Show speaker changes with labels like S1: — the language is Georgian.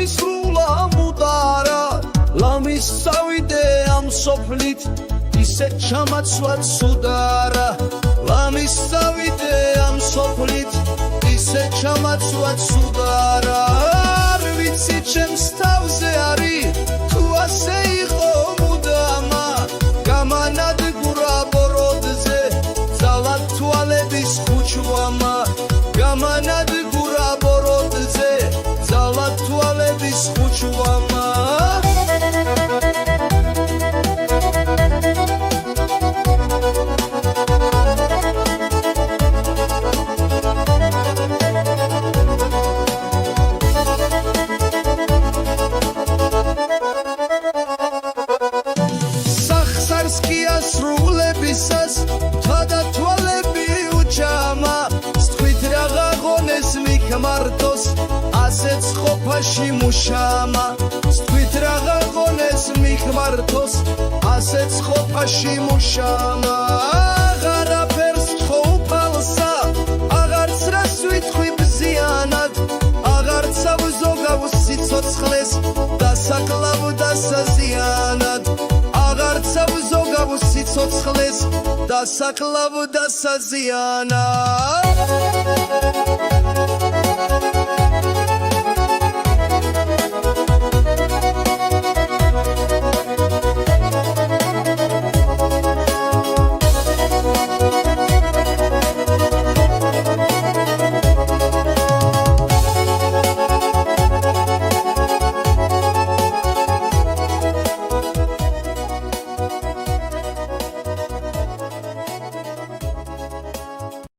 S1: მისრულა მუდარა ლამის წავიდე ამ სოფლით ისე ჩამაცვად სუდარა ლამის წავიდე ამ სოფლით ისე ჩამაცვად სუდარა არ ვიცი ჩემს თავზე არის თუ ასე იყო მუდამა გამანადგურა ბოროდზე ძალად თვალების ხუჩვამა გამანადგურა ბოროდზე ძალად თვალების ხუჩვამა სრულებისას თადა თვალები უჩამა სწვით რაღა ღონეს მიქმართოს ასეც ყოფაში მუშამა სწვით რაღა ღონეს მიქმართოს ასეც ყოფაში მუშამა აღარაფერს ხოვფალსა აღარც რას ვიტყვი ბზიანად აღარც ავზოგავ სიცოცხლეს დასაკლავ დასაზიანად აღარც ავზოგავ სიცოცხლეს დასაკლავ დასაზიანად